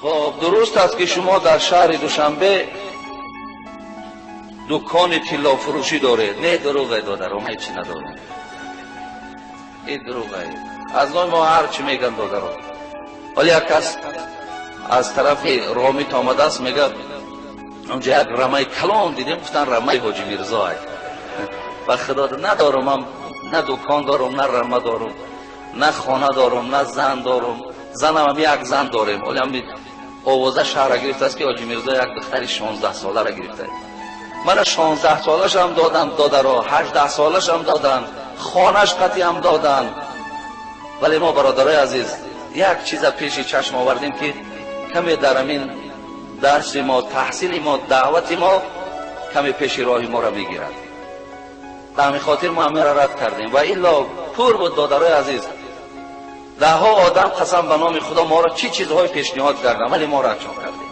خب درست است که شما در شهر دوشنبه دکان طلا فروشی دارید. نه دروغه دادرم، هیچی ندارم. این دروغه. از نوع ما هر چی میگن دادرم. ولی یک کس از طرف رامیت آمده است میگه اونجا یک رمه کلان دیدیم، گفتن رمه حاجی میرزا. و خدا ندارم، من نه دکان دارم، نه رمه دارم، نه خانه دارم، نه زن دارم. زنم هم یک زن داریم، ولی هم آوازه شهر گرفته است که حاجی میرزا یک دختر 16 ساله را گرفته. من 16 سالش هم دادن دادرها، 18 سالش هم دادن، خانهش قطعی هم دادن. ولی ما برادرای عزیز یک چیز پیش چشم آوردیم که کمی در همین درس ما، تحصیل ما، دعوت ما کمی پیش راه ما را میگیرد. به همین خاطر ما همه را رد کردیم. و الا پر بود دادرای عزیز، ده ها آدم قسم به نام خدا ما را چی چیزهای پیشنهاد کردن، ولی ما رد کردیم.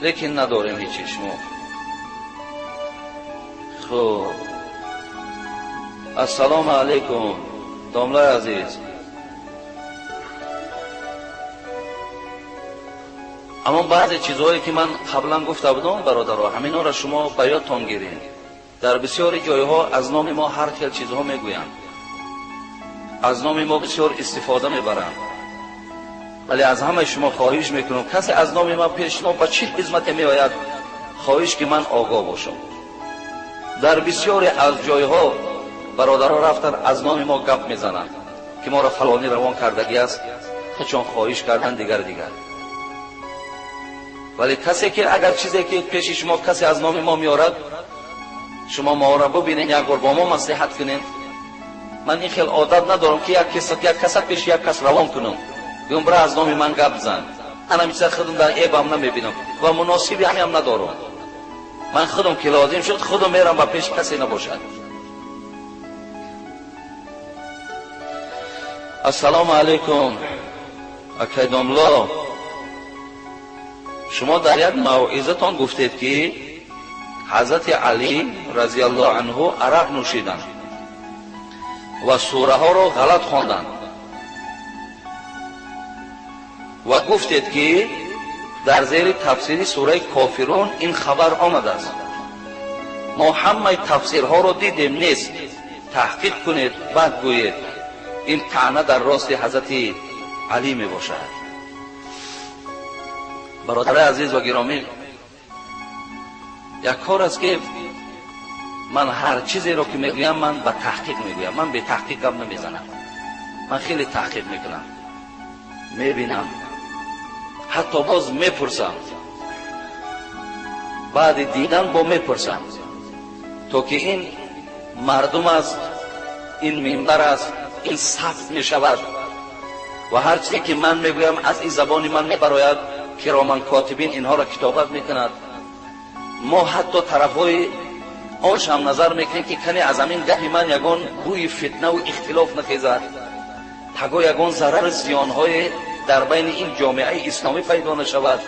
لیکن نداریم هیچی شما. خب السلام علیکم داملای عزیز. اما بعضی چیزهایی که من قبلا گفته بودم برادرها، همینا را شما به یادتان گیرین. در بسیاری جایها از نام ما هر خیل چیزها میگویند، از نام ما بسیار استفاده میبرند. ولی از همه شما خواهش میکنم کسی از نام ما پیشنهاد به چی خدمت میآید، خواهش که من آگاه باشم. در بسیاری از جایها برادرها رفتن از نام ما گپ میزنند که ما را فلانی روان کردگی است، چون خواهش کردن دیگر. ولی کسی که اگر چیزی که پیش شما کسی از نام ما میارد، شما ما را ببینید، یک بار با ما نصیحت کنید. من این خیلی عادت ندارم که یک کس پیش یک کس روان کنم بگم برای از نام من گپ زن. انا میشه خودم در عیبم نمیبینم و مناسبی هم ندارم. من خودم که لازم شد خودم میرم و پیش کسی نباشد. السلام علیکم اکیداملا. شما در یک موعظه تان گفتید که حضرت علی رضی الله عنه عرق نوشیدند و سوره ها را غلط خواندند و گفتید که در زیر تفسیر سوره کافرون این خبر آمده است. ما همه تفسیرها را دیدیم نیست، تحقیق کنید بعد گویید. این طعنه در راست حضرت علی می باشد. برادر عزیز و گرامی، یک کار است که من هر چیزی را که میگویم من به تحقیق میگویم، من به تحقیقم نمیزنم. من خیلی تحقیق میکنم، میبینم، حتی باز میپرسم، بعد دیدن با میپرسم تا که این مردم است، این منبر است، این ثبت میشود و هر چیزی که من میگویم از این زبان من میبراید، کرامان کاتبین اینها را کتابت میکند. ما حتی طرفهای آنش هم نظر میکنیم که کنی از همین گهی من یگان بوی فتنه و اختلاف نخیزد، تگو یگان ضرر زیانهای در بین این جامعه اسلامی پیدا نشود.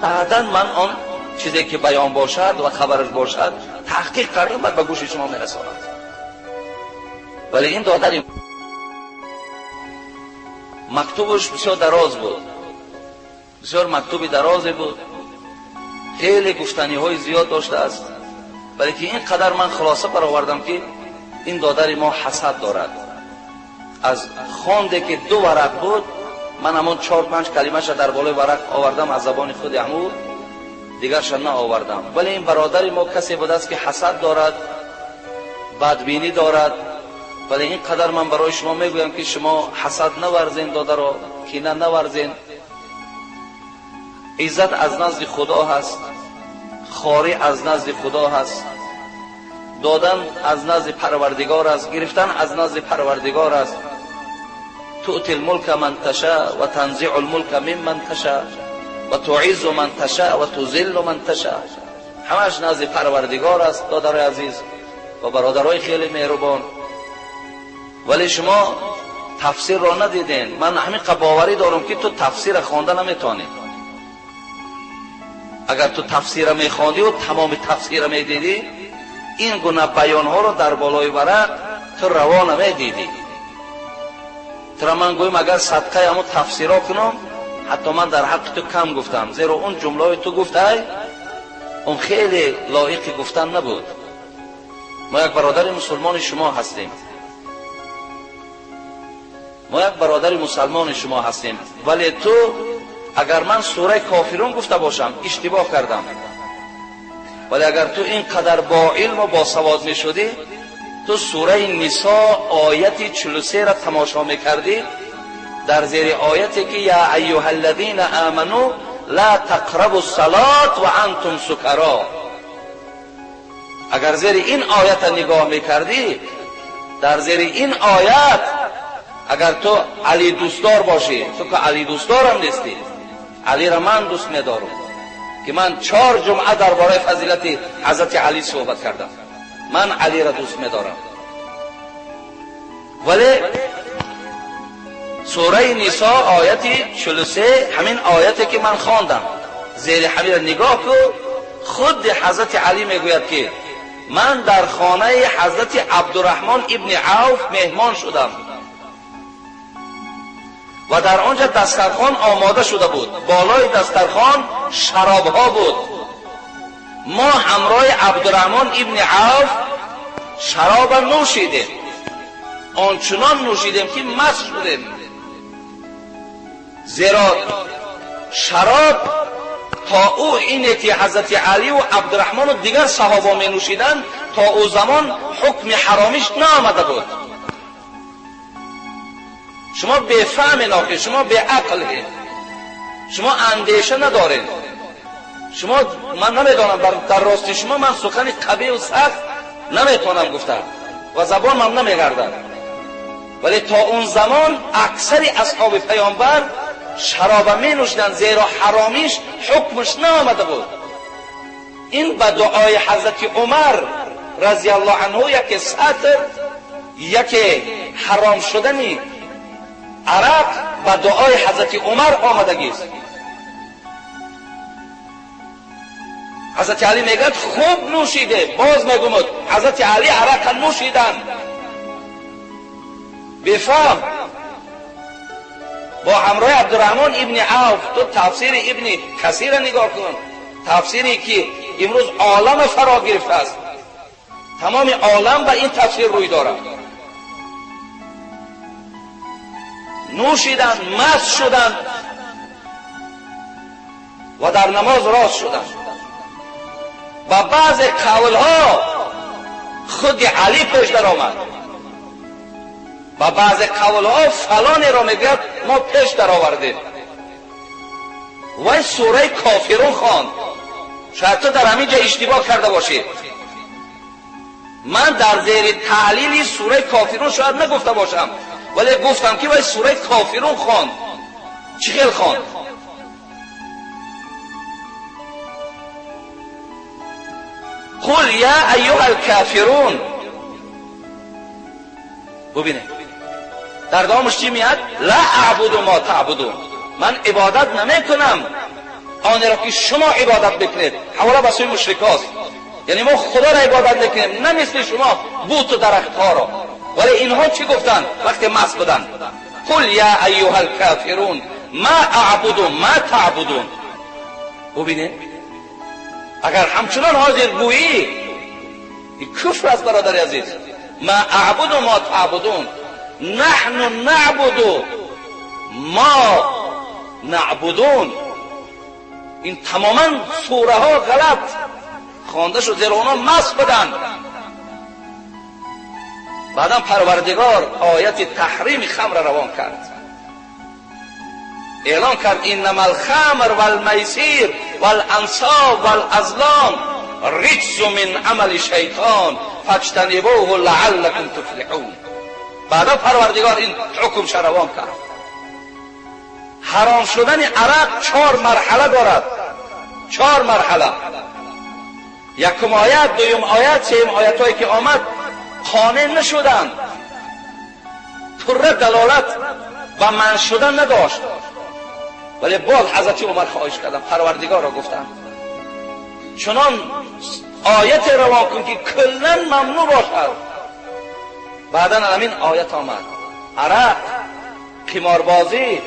بعدا من آن چیزی که بیان باشد و خبرش باشد تحقیق کردم بعد به گوش شما میرساند. ولی این دادر مکتوبش بسیار دراز بود، بسیار مکتوبی درازی بود، خیلی گفتنی های زیاد داشته است. ولی که اینقدر من خلاصه برآوردم که این دادر ما حسد دارد. از خوانده که 2 ورق بود، من همون 4-5 کلمه‌اش در بالای ورق آوردم از زبان خود عمو، دیگرش نه آوردم. ولی این برادر ما کسی بود است که حسد دارد، بدبینی دارد. ولی اینقدر من برای شما میگویم که شما حسد نورزین، دادر را کینه نورزین. عزت از نزد خدا هست، خواری از نزد خدا هست، دادن از نزد پروردگار است، گرفتن از نزد پروردگار است. تؤتی الملک من تشاء و تنزع الملک ممن تشاء و تعز من تشاء و تذل من تشاء. همش نزد پروردگار است دادر عزیز و برادرای خیلی مهربان. ولی شما تفسیر را ندیدین. من همین باوری دارم که تو تفسیر خوانده نمیتونی. اگر تو تفسیر میخواندی و تمام تفسیر میدیدی، این گونه بیان ها رو در بالای ورق تو روان نمیدیدی. ترا من گویم اگر صدقه همو تفسیرا کنم حتی من در حق تو کم گفتم، زیرا اون جمله تو گفته اون خیلی لایق گفتن نبود. ما یک برادر مسلمان شما هستیم، ما یک برادر مسلمان شما هستیم، ولی تو اگر من سوره کافرون گفته باشم اشتباه کردم، ولی اگر تو اینقدر با علم و با سواد می شدی تو سوره نساء آیت 43 را تماشا می کردی، در زیر آیتی که یا ایها الذین آمنوا لا تقربوا الصلاة و انتم سکرا، اگر زیر این آیت نگاه می کردی، در زیر این آیت اگر تو علی دوستدار باشی، تو که علی دوستدار هم نیستی، علی را من دوست می‌دارم که من 4 جمعه درباره فضیلت حضرت علی صحبت کردم، من علی را دوست می‌دارم، ولی سوره نساء آیت 43 همین آیتی که من خواندم زیر همین نگاه کو، خود حضرت علی میگوید که من در خانه حضرت عبدالرحمن ابن عوف مهمان شدم و در آنجا دسترخوان آماده شده بود، بالای دسترخوان شراب ها بود، ما همراه عبدالرحمن ابن عوف شراب نوشیدیم، آنچنان نوشیدیم که مست شدیم، زیرا شراب تا او اینه که حضرت علی و عبدالرحمن و دیگر صحابه می نوشیدن تا او زمان حکم حرامیش نآمده بود. شما به فهم ناخی، شما به عقل، شما اندیشه ندارین، شما من نمیدانم در راست شما من سخن قبیح و سخت نمیتونم گفتم و زبان من نمیگردد، ولی تا اون زمان اکثر اصحاب پیامبر شراب می نوشیدن زیرا حرامیش حکمش نآمده بود. این به دعای حضرت عمر رضی الله عنه یک سطر، یک حرام شدنی عرق به دعای حضرت عمر آمدگی است. حضرت علی میگد خوب نوشیده، باز میگم حضرت علی عرق نوشیدن بفهم با همراه عبدالرحمن ابن عوف. تو تفسیر ابن کثیر نگاه کن، تفسیری که امروز عالم فرا گرفته است، تمام عالم به این تفسیر روی دارد. نوشیدن، مست شدن و در نماز راست شدن. و بعض قولها خود علی پیش در آمد و بعض قولها فلانی را میگوید ما پیش در آوردیم و سوره کافرون خواند. شاید تو در همین جا اشتباه کرده باشی، من در زیر تعلیل سوره کافرون شاید نگفته باشم، ولی گفتم که وای سوره کافرون خواند. چی خیل خواند؟ قل یا ایها الکافرون. ببینید در دامش چی میاد؟ لا اعبد ما تعبدون، من عبادت نمی کنم آن را که شما عبادت بکنید. حواله به سوی مشرکاست، یعنی ما خدا را عبادت نکنیم، نه مثل شما بوت و درخت ها را. ولی اینها چی گفتن وقتی مست بودن؟ قل یا ایها الکافرون ما اعبد ما تعبدون. ببینید اگر همچنان حاضر گویی این کفر است برادر عزیز. ما اعبد ما تعبدون، نحن نعبد ما نعبدون. این تماما سوره ها غلط خوانده شد زیرا اونا مست بودن. بعدم پروردگار آیت تحریم خمر روان کرد، اعلان کرد انما الخمر والمیسیر والانصاب والازلام رجس من عمل شیطان فاجتنبوه لعلکم تفلحون. بعدا پروردگار این حکم روان کرد. حرام شدن عرق 4 مرحله دارد، 4 مرحله. یکم آیت، دویم آیت، سوم آیت هایی که آمد قانع نشدند، پر دلالت و منع شدن نداشت، ولی باز حضرت عمر خواهش کردن، پروردگار را گفتن چنان آیت روان کن که کلا ممنوع باشد. بعدا همین آیت آمد عرق قماربازی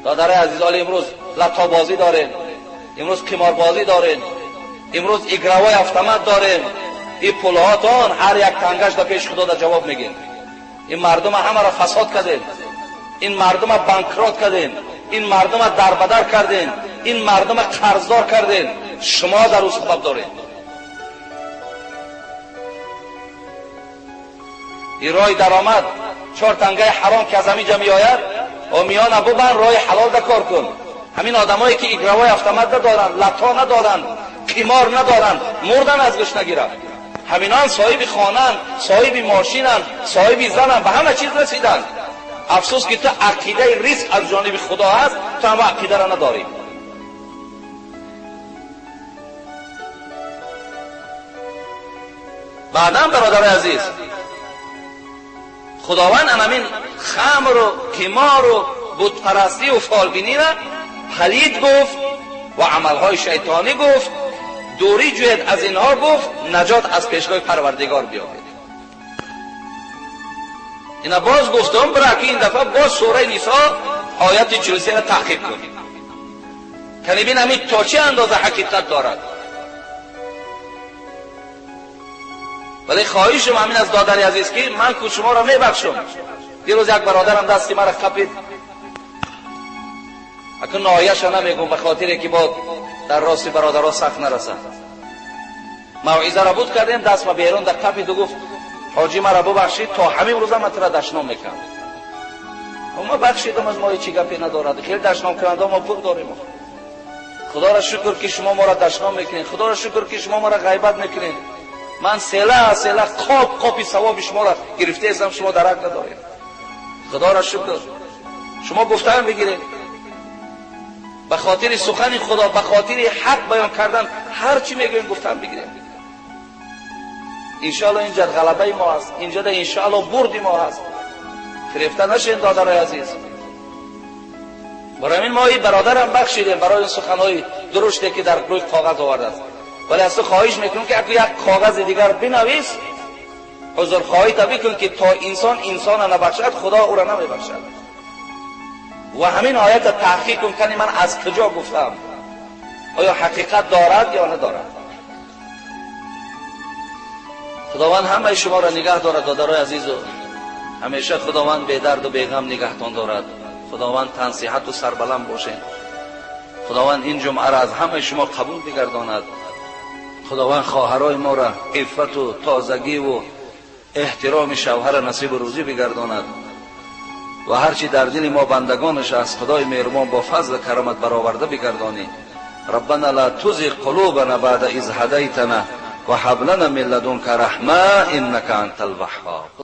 دادره عزیزان امروز لپتاپ بازی داریم، امروز قماربازی داریم، امروز اگروای автомат داریم. این پولهاتون هر یک تنگش در پیش خدا در جواب میگین. این مردم همه را فساد کردین، این مردم را بانکرات کردین، این مردم را دربدر کردین، این مردم را قرضدار کردین. شما در او سبب دارین. این راه درآمد 4 تنگه حرام که از همینجا میآید و میان ببند راه حلال در کار کن. همین آدمایی که اگروای автомат ندارن، لتا ندارن، قمار ندارن، مردن از گوش نگیرن. همینان صاحب خانن، صاحب ماشینن، صاحب زنن، به همه چیز رسیدن. افسوس که تو عقیده ریسک از جانب خدا هست، تو هم عقیده را نداری. بعدم برادر عزیز، خداوند همین خمر و قمار و بتپرستی و فالبینی را پلید گفت و عملهای شیطانی گفت. دوری جوید از اینها گفت نجات از پیشگاه پروردگار بیابید. اینا باز گفتم برای که این دفعه باز سوره نساء آیت 43 را تحقیق کنید. کنی بین همین تا چه اندازه حقیقت دارد. ولی خواهشم همین از دادر عزیز که من که شما را میبخشم. دیروز یک برادرم دستی مرا خپید، اکنون نهایش را نمیگم به خاطر که با در راست برادرها سخت نرسد. موعظه را بود کردیم، دست ما بیرون در خپید و گفت حاجی مرا ببخشید، تا همین روزا من ترا دشنام میکنم. اما بخشیدم، از ما هیچی گپی ندارد. خیلی دشنام کننده ما پر داریم. خدا را شکر که شما ما را دشنام میکنید، خدا را شکر که شما ما را غیبت میکنید. من سیله قاپی ثواب شما را گرفته هستم، شما درک ندارید. خدا را شکر. شما گفتن بگیرید، به خاطر سخن خدا، به خاطر حق بیان کردن، هر چی میگوین گفتن بگیرید. انشاءالله اینجا غلبه ما هست، اینجا ده انشاءالله برد ما هست. گرفته نشین دادر عزیز. برای این ما این برادرم بخشیدیم برای این سخنهای درشتی که در روی کاغذ آورده است. ولی از تو خواهش میکنم که اگه یک کاغذ دیگر بنویس، حضور خواهی تا بکن که تا انسان نبخشد، خدا او را نمیبخشد. و همین آیت تحقیق کن کنی من از کجا گفتم، آیا حقیقت دارد یا ندارد. خداوند همه شما را نگه دارد دادرای عزیز، و همیشه خداوند بی درد و بی غم نگهتان دارد. خداوند تن صحت و سربلند باشین. خداوند این جمعه را از همه شما قبول بگرداند. خداوند خواهرای ما را عفت و تازگی و احترام شوهر نصیب و روزی بگرداند و هرچی در دل ما بندگانش از خدای مهربان با فضل کرامت برآورده بگردانی. ربنا لا تزغ قلوبنا بعد اذ هدیتنا و هب لنا من لدنک رحمة انک انت الوهاب.